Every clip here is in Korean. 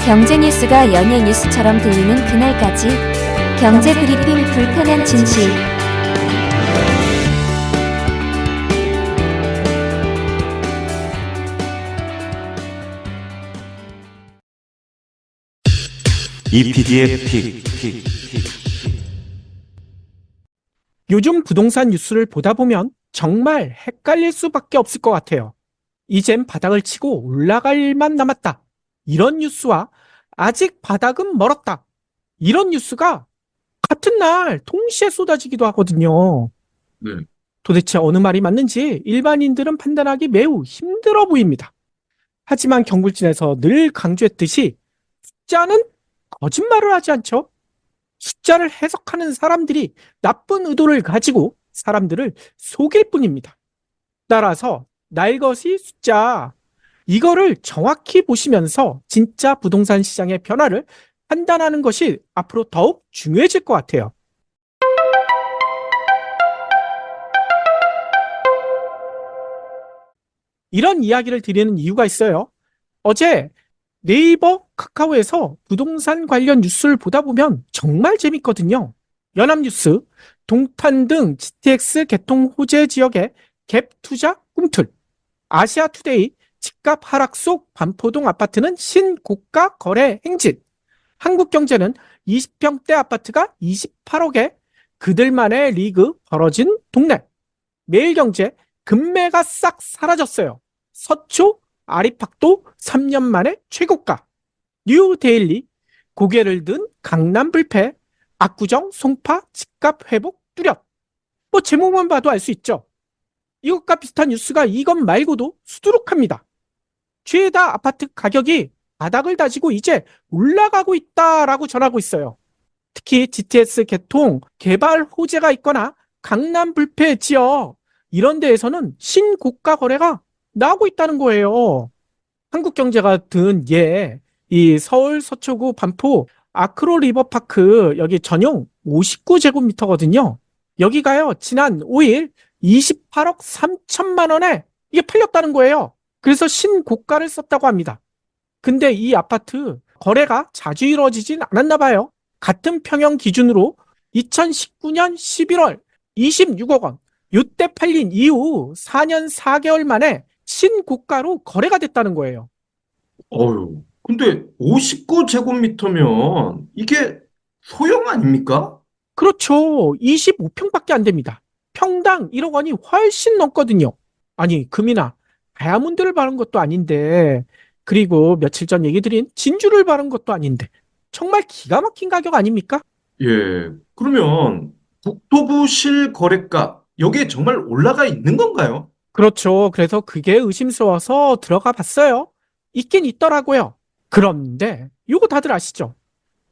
경제 뉴스가 연예 뉴스처럼 들리는 그날까지 경제 브리핑 불편한 진실. EPD의 픽. 요즘 부동산 뉴스를 보다 보면 정말 헷갈릴 수밖에 없을 것 같아요. 이젠 바닥을 치고 올라갈 일만 남았다. 이런 뉴스와 아직 바닥은 멀었다. 이런 뉴스가 같은 날 동시에 쏟아지기도 하거든요. 네. 도대체 어느 말이 맞는지 일반인들은 판단하기 매우 힘들어 보입니다. 하지만 경불진에서 늘 강조했듯이 숫자는 거짓말을 하지 않죠. 숫자를 해석하는 사람들이 나쁜 의도를 가지고 사람들을 속일 뿐입니다. 따라서 날것이 숫자, 이거를 정확히 보시면서 진짜 부동산 시장의 변화를 판단하는 것이 앞으로 더욱 중요해질 것 같아요. 이런 이야기를 드리는 이유가 있어요. 어제 네이버, 카카오에서 부동산 관련 뉴스를 보다 보면 정말 재밌거든요. 연합뉴스, 동탄 등 GTX 개통 호재 지역의 갭 투자 꿈틀, 아시아투데이 집값 하락 속 반포동 아파트는 신고가 거래 행진, 한국경제는 20평대 아파트가 28억에 그들만의 리그 벌어진 동네, 매일경제 금매가 싹 사라졌어요. 서초 아리팍도 3년 만에 최고가, 뉴데일리 고개를 든 강남 불패, 압구정 송파 집값 회복 뚜렷. 뭐 제목만 봐도 알 수 있죠. 이것과 비슷한 뉴스가 이것 말고도 수두룩합니다. 최다 아파트 가격이 바닥을 다지고 이제 올라가고 있다라고 전하고 있어요. 특히 GTS 개통, 개발 호재가 있거나 강남 불패 지역 이런 데에서는 신고가 거래가 나오고 있다는 거예요. 한국경제가 든 이 서울 서초구 반포 아크로 리버파크 여기 전용 59제곱미터거든요. 여기가요 지난 5일 28억 3천만 원에 이게 팔렸다는 거예요. 그래서 신고가를 썼다고 합니다. 근데 이 아파트 거래가 자주 이루어지진 않았나 봐요. 같은 평형 기준으로 2019년 11월 26억 원, 이때 팔린 이후 4년 4개월 만에 신고가로 거래가 됐다는 거예요. 근데 59제곱미터면 이게 소형 아닙니까? 그렇죠. 25평밖에 안 됩니다. 평당 1억 원이 훨씬 넘거든요. 아니, 금이나 다이아몬드를 바른 것도 아닌데, 그리고 며칠 전 얘기 드린 진주를 바른 것도 아닌데, 정말 기가 막힌 가격 아닙니까? 예. 그러면 국토부 실거래가 여기에 정말 올라가 있는 건가요? 그렇죠. 그래서 그게 의심스러워서 들어가 봤어요. 있긴 있더라고요. 그런데, 요거 다들 아시죠?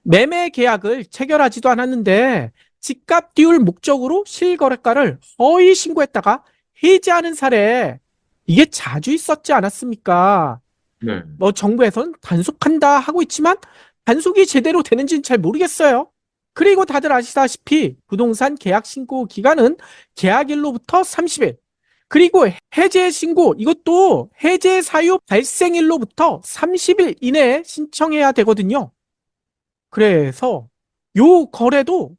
매매 계약을 체결하지도 않았는데 집값 띄울 목적으로 실거래가를 허위 신고했다가 해지하는 사례, 이게 자주 있었지 않았습니까? 네. 뭐 정부에서는 단속한다 하고 있지만 단속이 제대로 되는지는 잘 모르겠어요. 그리고 다들 아시다시피 부동산 계약 신고 기간은 계약일로부터 30일, 그리고 해제 신고 이것도 해제 사유 발생일로부터 30일 이내에 신청해야 되거든요. 그래서 요 거래도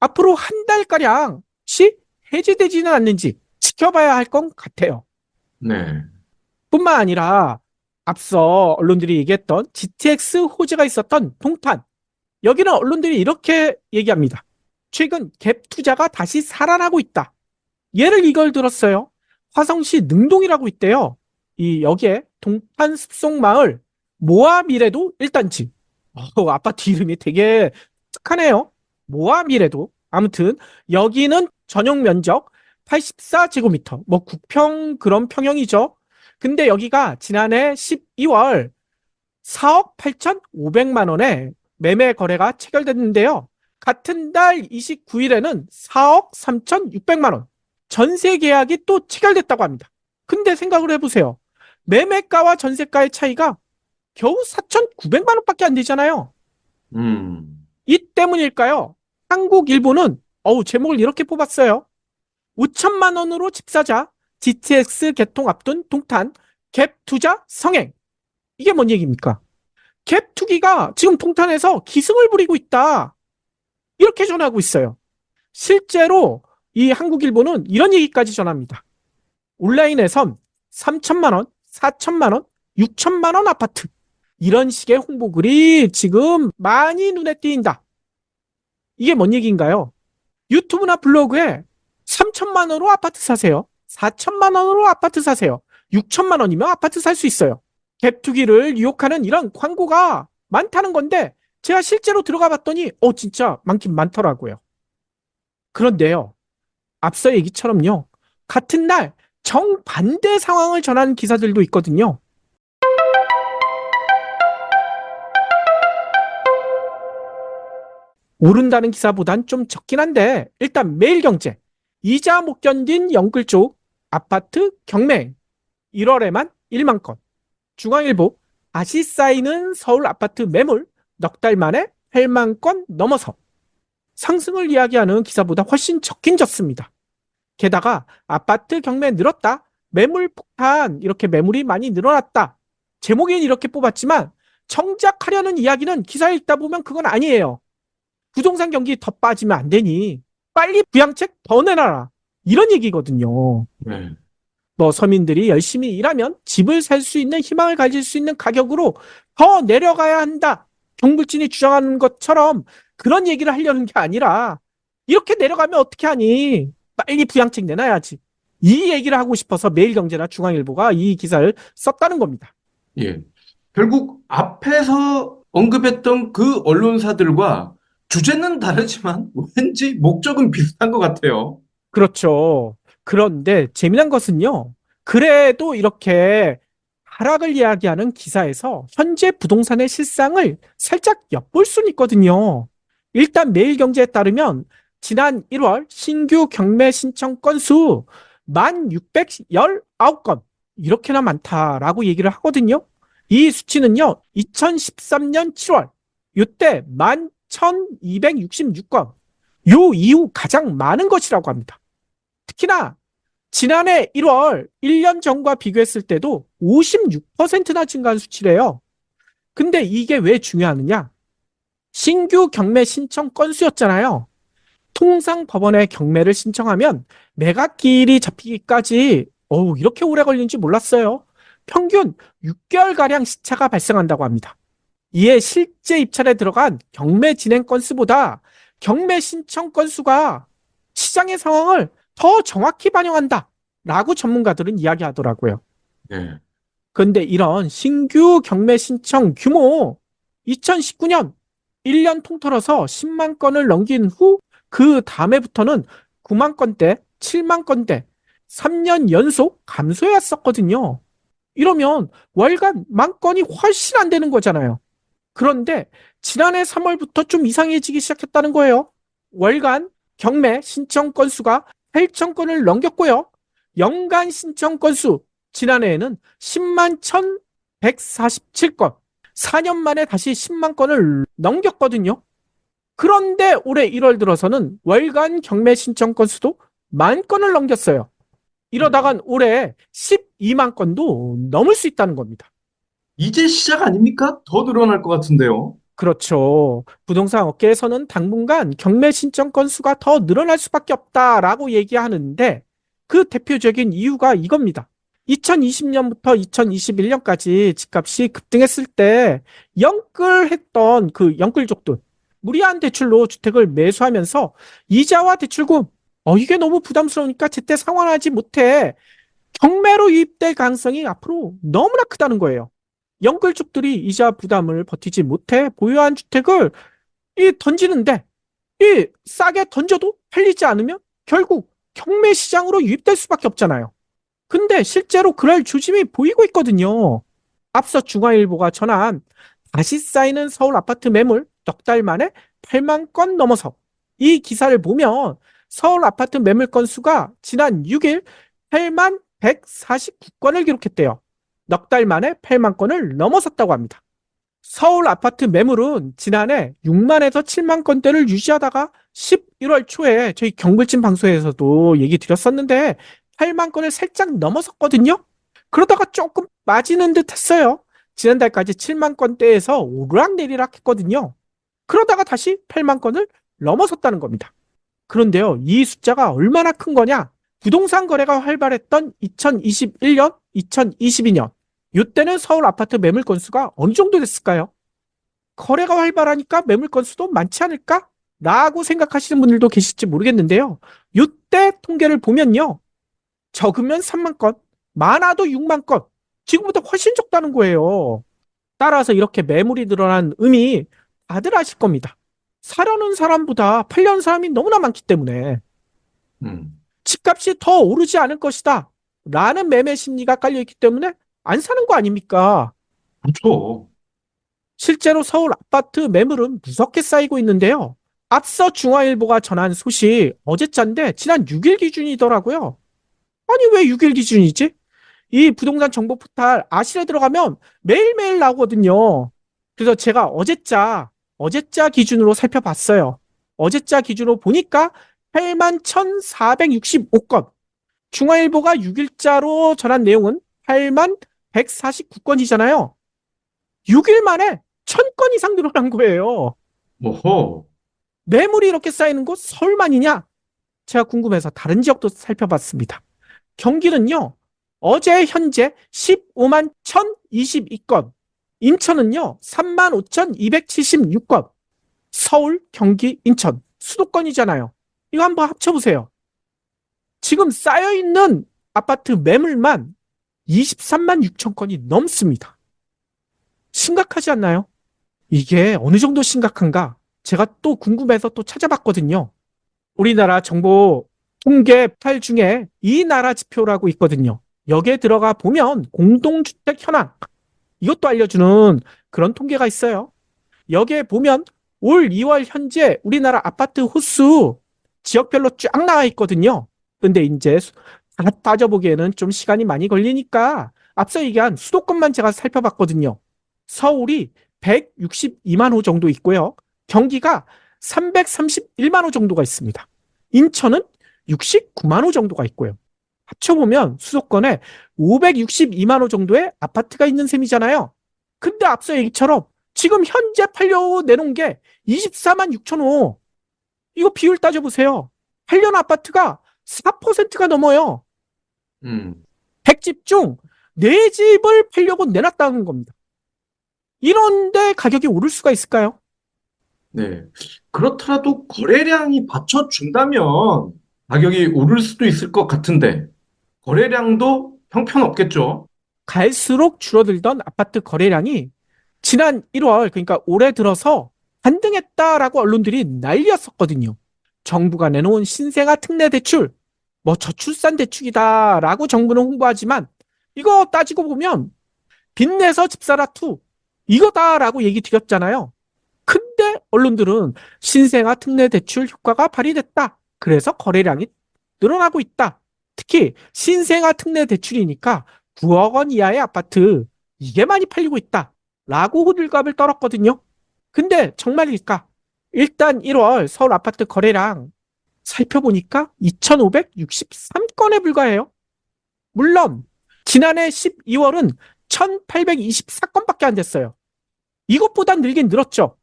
앞으로 한 달가량 혹시 해지되지는 않는지 지켜봐야 할 것 같아요. 네. 뿐만 아니라 앞서 언론들이 얘기했던 GTX 호재가 있었던 동탄, 여기는 언론들이 이렇게 얘기합니다. 최근 갭 투자가 다시 살아나고 있다. 예를 이걸 들었어요. 화성시 능동이라고 있대요. 여기에 동탄 숲속마을 모아미래도 1단지. 아파트 이름이 되게 특하네요. 모아미래도. 아무튼 여기는 전용 면적 84제곱미터, 뭐 국평 그런 평형이죠. 근데 여기가 지난해 12월 4억 8,500만 원에 매매 거래가 체결됐는데요. 같은 달 29일에는 4억 3,600만 원 전세 계약이 또 체결됐다고 합니다. 근데 생각을 해보세요. 매매가와 전세가의 차이가 겨우 4,900만 원밖에 안 되잖아요. 이 때문일까요? 한국일보는 제목을 이렇게 뽑았어요. 5천만 원으로 집 사자, GTX 개통 앞둔 동탄, 갭 투자 성행. 이게 뭔 얘기입니까? 갭 투기가 지금 동탄에서 기승을 부리고 있다. 이렇게 전하고 있어요. 실제로 이 한국일보는 이런 얘기까지 전합니다. 온라인에선 3천만 원, 4천만 원, 6천만 원 아파트. 이런 식의 홍보글이 지금 많이 눈에 띄인다. 이게 뭔 얘기인가요? 유튜브나 블로그에 3천만 원으로 아파트 사세요. 4천만 원으로 아파트 사세요. 6천만 원이면 아파트 살 수 있어요. 갭 투기를 유혹하는 이런 광고가 많다는 건데 제가 실제로 들어가 봤더니 진짜 많긴 많더라고요. 그런데요. 앞서 얘기처럼요. 같은 날 정반대 상황을 전하는 기사들도 있거든요. 오른다는 기사보단 좀 적긴 한데 일단 매일경제 이자 못 견딘 영끌 쪽 아파트 경매 1월에만 1만 건. 중앙일보 다시 쌓이는 서울 아파트 매물 넉 달 만에 8만 건 넘어서. 상승을 이야기하는 기사보다 훨씬 적긴 적습니다. 게다가 아파트 경매 늘었다, 매물 폭탄, 이렇게 매물이 많이 늘어났다. 제목엔 이렇게 뽑았지만 정작 하려는 이야기는 기사 읽다 보면 그건 아니에요. 부동산 경기 더 빠지면 안 되니 빨리 부양책 더 내놔라. 이런 얘기거든요. 네. 뭐 서민들이 열심히 일하면 집을 살 수 있는 희망을 가질 수 있는 가격으로 더 내려가야 한다. 정부진이 주장하는 것처럼 그런 얘기를 하려는 게 아니라 이렇게 내려가면 어떻게 하니? 빨리 부양책 내놔야지. 이 얘기를 하고 싶어서 매일경제나 중앙일보가 이 기사를 썼다는 겁니다. 예. 결국 앞에서 언급했던 그 언론사들과 주제는 다르지만 왠지 목적은 비슷한 것 같아요. 그렇죠. 그런데 재미난 것은요. 그래도 이렇게 하락을 이야기하는 기사에서 현재 부동산의 실상을 살짝 엿볼 수는 있거든요. 일단 매일경제에 따르면 지난 1월 신규 경매 신청 건수 1,619건. 이렇게나 많다라고 얘기를 하거든요. 이 수치는요. 2013년 7월 이때 11,266건. 요 이후 가장 많은 것이라고 합니다. 특히나 지난해 1월 1년 전과 비교했을 때도 56%나 증가한 수치래요. 근데 이게 왜 중요하느냐? 신규 경매 신청 건수였잖아요. 통상 법원에 경매를 신청하면 매각기일이 잡히기까지 이렇게 오래 걸리는지 몰랐어요. 평균 6개월가량 시차가 발생한다고 합니다. 이에 실제 입찰에 들어간 경매 진행 건수보다 경매 신청 건수가 시장의 상황을 더 정확히 반영한다 라고 전문가들은 이야기하더라고요. 네. 그런데 이런 신규 경매 신청 규모 2019년 1년 통틀어서 10만 건을 넘긴 후 그 다음에부터는 9만 건대, 7만 건대 3년 연속 감소해왔었거든요. 이러면 월간 만 건이 훨씬 안 되는 거잖아요. 그런데 지난해 3월부터 좀 이상해지기 시작했다는 거예요. 월간 경매 신청 건수가 8천 건을 넘겼고요. 연간 신청 건수 지난해에는 10만 1,147건. 4년 만에 다시 10만 건을 넘겼거든요. 그런데 올해 1월 들어서는 월간 경매 신청 건수도 10,000건을 넘겼어요. 이러다간 올해 12만 건도 넘을 수 있다는 겁니다. 이제 시작 아닙니까? 더 늘어날 것 같은데요. 그렇죠. 부동산 업계에서는 당분간 경매 신청 건수가 더 늘어날 수밖에 없다라고 얘기하는데 그 대표적인 이유가 이겁니다. 2020년부터 2021년까지 집값이 급등했을 때 영끌했던 그 영끌족들 무리한 대출로 주택을 매수하면서 이자와 대출금 이게 너무 부담스러우니까 제때 상환하지 못해 경매로 유입될 가능성이 앞으로 너무나 크다는 거예요. 영끌족들이 이자 부담을 버티지 못해 보유한 주택을 던지는데 싸게 던져도 팔리지 않으면 결국 경매 시장으로 유입될 수밖에 없잖아요. 근데 실제로 그럴 조짐이 보이고 있거든요. 앞서 중앙일보가 전한 다시 쌓이는 서울 아파트 매물 넉 달 만에 8만 건 넘어서 이 기사를 보면 서울 아파트 매물 건수가 지난 6일 8만 149건을 기록했대요. 넉 달 만에 8만 건을 넘어섰다고 합니다. 서울 아파트 매물은 지난해 6만에서 7만 건대를 유지하다가 11월 초에 저희 경불진 방송에서도 얘기 드렸었는데 8만 건을 살짝 넘어섰거든요. 그러다가 조금 빠지는 듯 했어요. 지난달까지 7만 건대에서 오르락내리락 했거든요. 그러다가 다시 8만 건을 넘어섰다는 겁니다. 그런데요, 이 숫자가 얼마나 큰 거냐? 부동산 거래가 활발했던 2021년, 2022년, 이때는 서울 아파트 매물 건수가 어느 정도 됐을까요? 거래가 활발하니까 매물 건수도 많지 않을까? 라고 생각하시는 분들도 계실지 모르겠는데요. 이때 통계를 보면요. 적으면 3만 건, 많아도 6만 건. 지금보다 훨씬 적다는 거예요. 따라서 이렇게 매물이 늘어난 의미 다들 아실 겁니다. 사려는 사람보다 팔려는 사람이 너무나 많기 때문에 음, 집값이 더 오르지 않을 것이다 라는 매매 심리가 깔려있기 때문에 안 사는 거 아닙니까? 그렇죠. 실제로 서울 아파트 매물은 무섭게 쌓이고 있는데요. 앞서 중화일보가 전한 소식 어제자인데 지난 6일 기준이더라고요. 아니 왜 6일 기준이지? 이 부동산 정보 포탈 아실에 들어가면 매일매일 나오거든요. 그래서 제가 어제자 기준으로 살펴봤어요. 어제자 기준으로 보니까 8만 1,465건. 중화일보가 6일자로 전한 내용은 8만 149건이잖아요. 6일 만에 1,000건 이상 늘어난 거예요. 오호. 매물이 이렇게 쌓이는 곳 서울만이냐? 제가 궁금해서 다른 지역도 살펴봤습니다. 경기는요, 어제 현재 15만 1,022건, 인천은요, 3만 5,276건, 서울, 경기, 인천, 수도권이잖아요. 이거 한번 합쳐보세요. 지금 쌓여있는 아파트 매물만 23만 6천 건이 넘습니다. 심각하지 않나요? 이게 어느 정도 심각한가? 제가 또 궁금해서 또 찾아봤거든요. 우리나라 정보 통계 포탈 중에 이 나라 지표라고 있거든요. 여기에 들어가 보면 공동주택 현황, 이것도 알려주는 그런 통계가 있어요. 여기에 보면 올 2월 현재 우리나라 아파트 호수 지역별로 쫙 나와 있거든요. 근데 이제 다 따져보기에는 좀 시간이 많이 걸리니까 앞서 얘기한 수도권만 제가 살펴봤거든요. 서울이 162만 호 정도 있고요. 경기가 331만 호 정도가 있습니다. 인천은 69만 호 정도가 있고요. 합쳐보면 수도권에 562만 호 정도의 아파트가 있는 셈이잖아요. 근데 앞서 얘기처럼 지금 현재 팔려내놓은 게 24만 6천 호. 이거 비율 따져보세요. 팔려는 아파트가 4%가 넘어요. 음, 100집 중 4집을 팔려고 내놨다는 겁니다. 이런데 가격이 오를 수가 있을까요? 네. 그렇더라도 거래량이 받쳐준다면 가격이 오를 수도 있을 것 같은데, 거래량도 형편없겠죠? 갈수록 줄어들던 아파트 거래량이 지난 1월, 그러니까 올해 들어서 반등했다라고 언론들이 난리였었거든요. 정부가 내놓은 신생아 특례 대출, 뭐 저출산 대출이다라고 정부는 홍보하지만 이거 따지고 보면 빚내서 집사라 투 이거다라고 얘기 드렸잖아요. 근데 언론들은 신생아 특례 대출 효과가 발휘됐다. 그래서 거래량이 늘어나고 있다. 특히 신생아 특례 대출이니까 9억 원 이하의 아파트 이게 많이 팔리고 있다. 라고 호들갑을 떨었거든요. 근데 정말일까? 일단 1월 서울 아파트 거래량 살펴보니까 2,563건에 불과해요. 물론 지난해 12월은 1,824건밖에 안 됐어요. 이것보단 늘긴 늘었죠.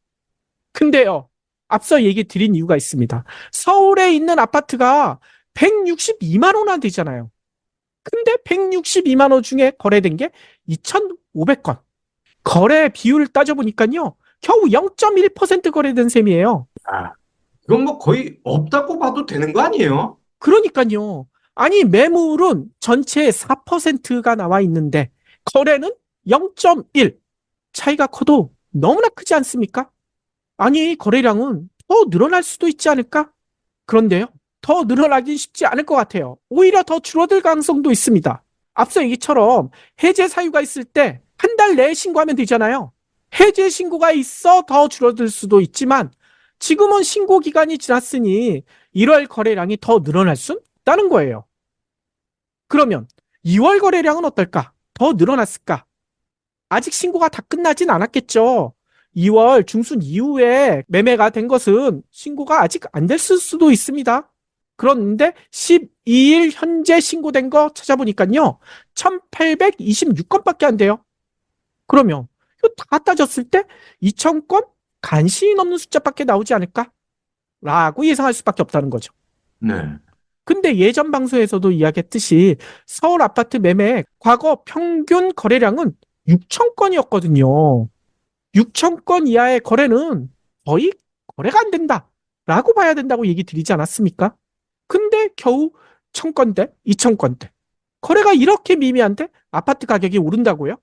근데요, 앞서 얘기 드린 이유가 있습니다. 서울에 있는 아파트가 162만 호나 되잖아요. 근데 162만 호 중에 거래된 게 2,500건. 거래 비율을 따져보니까요, 겨우 0.1% 거래된 셈이에요. 아, 이건 뭐 거의 없다고 봐도 되는 거 아니에요? 그러니까요. 아니, 매물은 전체의 4%가 나와 있는데, 거래는 0.1. 차이가 커도 너무나 크지 않습니까? 아니, 거래량은 더 늘어날 수도 있지 않을까? 그런데요, 더 늘어나긴 쉽지 않을 것 같아요. 오히려 더 줄어들 가능성도 있습니다. 앞서 얘기처럼 해제 사유가 있을 때 한 달 내에 신고하면 되잖아요. 해제 신고가 있어 더 줄어들 수도 있지만 지금은 신고 기간이 지났으니 1월 거래량이 더 늘어날 수 있다는 거예요. 그러면 2월 거래량은 어떨까? 더 늘어났을까? 아직 신고가 다 끝나진 않았겠죠. 2월 중순 이후에 매매가 된 것은 신고가 아직 안 됐을 수도 있습니다. 그런데 12일 현재 신고된 거 찾아보니까요. 1,826건밖에 안 돼요. 그러면 이거 다 따졌을 때 2,000건 간신히 넘는 숫자밖에 나오지 않을까? 라고 예상할 수밖에 없다는 거죠. 네. 근데 예전 방송에서도 이야기했듯이 서울 아파트 매매 과거 평균 거래량은 6,000건이었거든요. 6,000건 이하의 거래는 거의 거래가 안 된다 라고 봐야 된다고 얘기 드리지 않았습니까? 근데 겨우 1,000건대, 2,000건대. 거래가 이렇게 미미한데 아파트 가격이 오른다고요?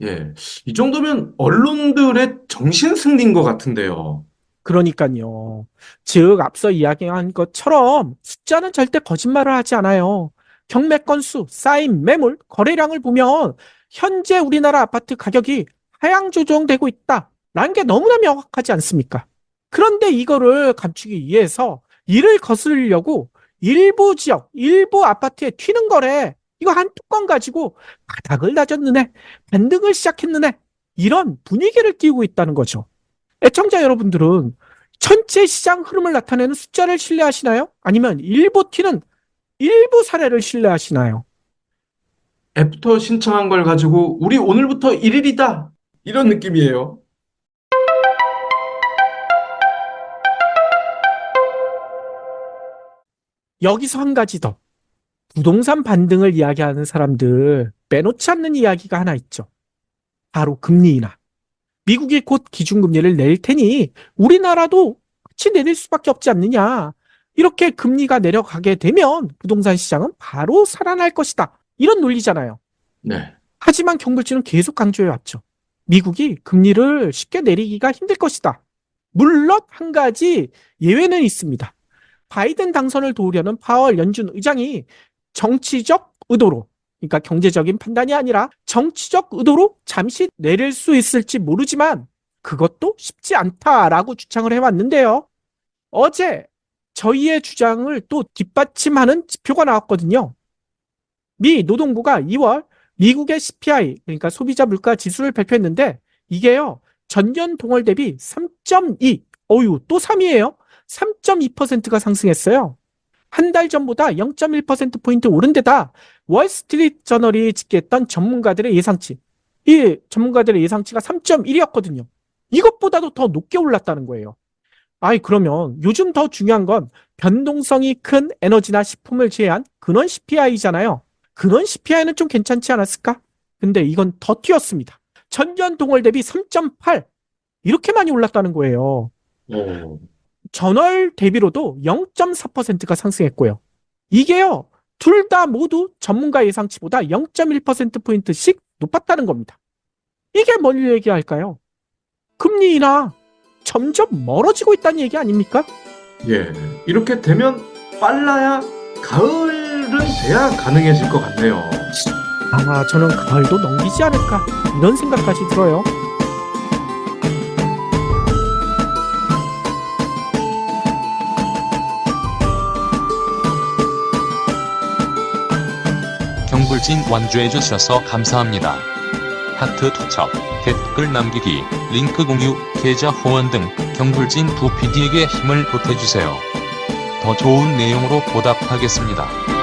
예. 이 정도면 언론들의 정신승리인 것 같은데요. 그러니까요. 즉, 앞서 이야기한 것처럼 숫자는 절대 거짓말을 하지 않아요. 경매 건수, 쌓인 매물, 거래량을 보면 현재 우리나라 아파트 가격이 하향 조정되고 있다라는 게 너무나 명확하지 않습니까? 그런데 이거를 감추기 위해서 이를 거스르려고 일부 지역, 일부 아파트에 튀는 거래. 이거 한두 건 가지고 바닥을 다졌느네, 반등을 시작했느네, 이런 분위기를 띄우고 있다는 거죠. 애청자 여러분들은 전체 시장 흐름을 나타내는 숫자를 신뢰하시나요? 아니면 일부 튀는 일부 사례를 신뢰하시나요? 애프터 신청한 걸 가지고 우리 오늘부터 1일이다. 이런 느낌이에요. 여기서 한 가지 더. 부동산 반등을 이야기하는 사람들 빼놓지 않는 이야기가 하나 있죠. 바로 금리 인하. 미국이 곧 기준금리를 내릴 테니 우리나라도 같이 내릴 수밖에 없지 않느냐. 이렇게 금리가 내려가게 되면 부동산 시장은 바로 살아날 것이다. 이런 논리잖아요. 네. 하지만 경불지는 계속 강조해왔죠. 미국이 금리를 쉽게 내리기가 힘들 것이다. 물론 한 가지 예외는 있습니다. 바이든 당선을 도우려는 파월 연준 의장이 정치적 의도로, 그러니까 경제적인 판단이 아니라 정치적 의도로 잠시 내릴 수 있을지 모르지만 그것도 쉽지 않다라고 주장을 해왔는데요. 어제 저희의 주장을 또 뒷받침하는 지표가 나왔거든요. 미 노동부가 2월 미국의 CPI, 그러니까 소비자 물가 지수를 발표했는데 이게요, 전년 동월 대비 3.2, 어유 또 3이에요. 3.2%가 상승했어요. 한 달 전보다 0.1%포인트 오른 데다 월스트리트 저널이 집계했던 전문가들의 예상치, 이 전문가들의 예상치가 3.1이었거든요. 이것보다도 더 높게 올랐다는 거예요. 아이, 그러면 요즘 더 중요한 건 변동성이 큰 에너지나 식품을 제외한 근원 CPI잖아요. 근원 CPI는 좀 괜찮지 않았을까? 근데 이건 더 튀었습니다. 전년 동월 대비 3.8, 이렇게 많이 올랐다는 거예요. 오. 전월 대비로도 0.4%가 상승했고요. 이게요, 둘 다 모두 전문가 예상치보다 0.1%포인트씩 높았다는 겁니다. 이게 뭘 얘기할까요? 금리 인하 점점 멀어지고 있다는 얘기 아닙니까? 예. 이렇게 되면 빨라야 가을은 돼야 가능해질 것 같네요. 저는 가을도 넘기지 않을까, 이런 생각까지 들어요. 경불진 완주해 주셔서 감사합니다. 하트 투척, 댓글 남기기, 링크 공유, 계좌 후원 등 경불진 두 PD에게 힘을 보태주세요. 더 좋은 내용으로 보답하겠습니다.